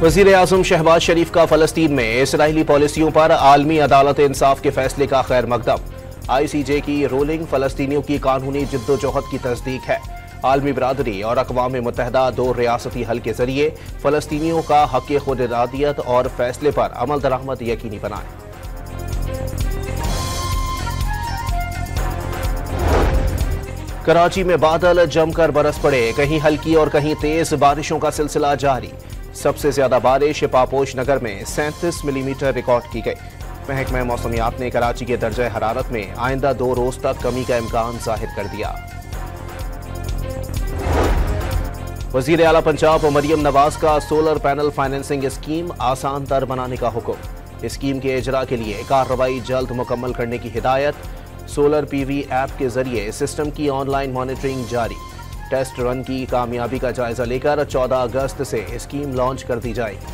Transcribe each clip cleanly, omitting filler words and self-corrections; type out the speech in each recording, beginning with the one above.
वज़ीर आज़म शहबाज शरीफ का फ़लस्तीन में इसराइली पॉलिसियों पर आलमी अदालत इंसाफ के फैसले का खैर मकदम। ICJ की रूलिंग फ़लस्तीनियों की कानूनी जिद्दोजहद की तस्दीक है। आलमी बरादरी और अक़वाम मुत्तहिदा दो रियासती हल के जरिए फ़लस्तीनियों का हक़ खुद इरादियत और फैसले पर अमल दरामद यकीनी बनाएं। कराची में बादल जमकर बरस पड़े, कहीं हल्की और कहीं तेज बारिशों का सिलसिला जारी। सबसे ज्यादा बारिश पापोश नगर में 37 मिलीमीटर रिकॉर्ड की गई। महकमा मौसमियात ने कराची के दर्जे हरारत में आइंदा 2 रोज तक कमी का इम्कान जाहिर कर दिया। वजीर आला पंजाब मरियम नवाज का सोलर पैनल फाइनेंसिंग स्कीम आसान तर बनाने का हुक्म। स्कीम के इजरा के लिए कार्रवाई जल्द मुकम्मल करने की हिदायत। सोलर PV ऐप के जरिए सिस्टम की ऑनलाइन मॉनिटरिंग जारी। टेस्ट रन की कामयाबी का जायजा लेकर 14 अगस्त से स्कीम लॉन्च कर दी जाएगी।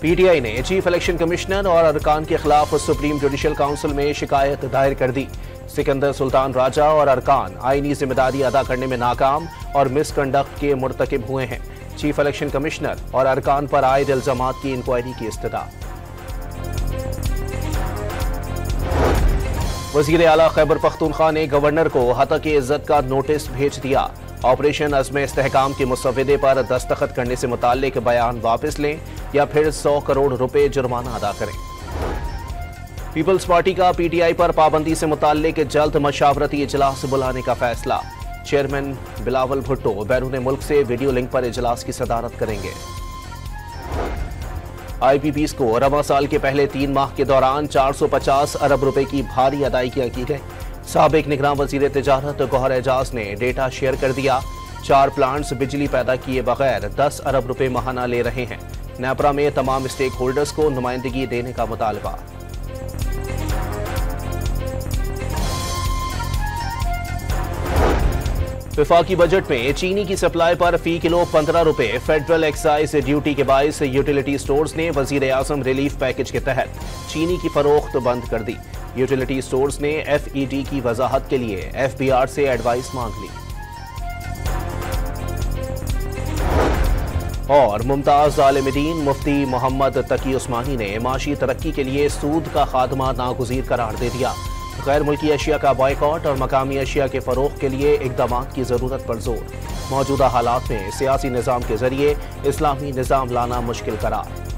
PTI ने चीफ इलेक्शन कमिश्नर और अरकान के खिलाफ सुप्रीम जुडिशल काउंसिल में शिकायत दायर कर दी। सिकंदर सुल्तान राजा और अरकान आईनी जिम्मेदारी अदा करने में नाकाम और मिसकंडक्ट के मुर्तकिब हुए हैं। चीफ इलेक्शन कमिश्नर और अरकान पर आयद इल्जामात की इंक्वायरी की इस्तदा। वज़ीर आला खैबर पख्तूनख्वा ने गवर्नर को हतक इज्जत का नोटिस भेज दिया। ऑपरेशन अज़्म इस्तेहकाम के मुसव्विदे पर दस्तखत करने से मुताल्लिक बयान वापस लें या फिर 100 करोड़ रुपए जुर्माना अदा करें। पीपल्स पार्टी का PTI पर पाबंदी से मुताल्लिक जल्द मशावरती इजलास बुलाने का फैसला। चेयरमैन बिलावल भुट्टो बैरून मुल्क से वीडियो लिंक पर इजलास की सदारत करेंगे। IPPs को रवा साल के पहले 3 माह के दौरान 450 अरब रुपए की भारी अदायगियां की गई। साबिक निगरान वजीर तिजारत गौहर एजाज ने डेटा शेयर कर दिया। 4 प्लांट्स बिजली पैदा किए बगैर 10 अरब रुपए माहाना ले रहे हैं। नेपरा में तमाम स्टेक होल्डर्स को नुमाइंदगी देने का मुतालबा। विफाकी बजट में चीनी की सप्लाई पर फी किलो 15 रुपए फेडरल एक्साइज ड्यूटी के बायस यूटिलिटी स्टोर्स ने वजीर आज़म रिलीफ पैकेज के तहत चीनी की फरोख्त बंद कर दी। यूटिलिटी स्टोर्स ने FED की वजाहत के लिए FBR से एडवाइस मांग ली। और मुमताज आलिम-ए-दीन मुफ्ती मोहम्मद तकी उस्मानी ने माशी तरक्की के लिए सूद का खात्मा नागुज़ीर करार दे दिया। गैर मुल्की अशिया का बॉयकॉट और मकामी अशिया के फरोग के लिए इक़दाम की ज़रूरत पर जोर। मौजूदा हालात में सियासी निज़ाम के जरिए इस्लामी निज़ाम लाना मुश्किल करार।